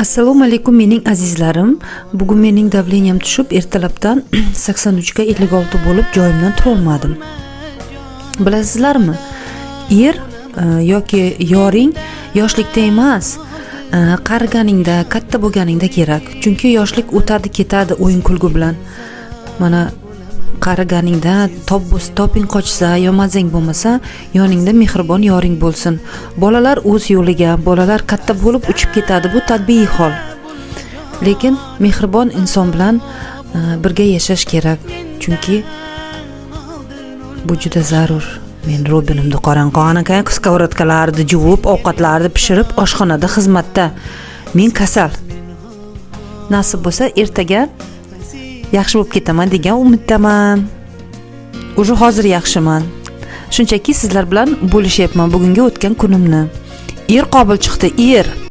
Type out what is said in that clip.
Assalomu alaykum mening azizlarim. Bugun mening davleniyam tushib, ertalabdan 83 ga 56 bo'lib joyimdan tura olmadim. Bilasizlarmi? Yoki yoring yoshlikda emas, qariganingda, katta bo'lganingda kerak. Chunki yoshlik o'tadi, ketadi o'yin kulgu bilan. Mana qariganingda toping qochsa, yo mazang bo'lmasa, yoningda mehribon yoring bo'lsin. Bolalar o'z yo'liga, bolalar katta bo'lib uchib ketadi, bu tabiiy hol. Lekin mehribon inson bilan birga yashash kerak. Chunki bu juda zarur. Men Robinimni qarang, skоворodkalarni juvib, ovqatlarni pishirib, oshxonada xizmatda. Men kasal. Nasib bo'lsa, ertaga yaxshi bo'lib ketaman degan umiddaman. Уже hozir yaxshiman. Shunchaki sizlar bilan bo'lishyapman bugungi o'tgan kunimni. Qobil chiqdi,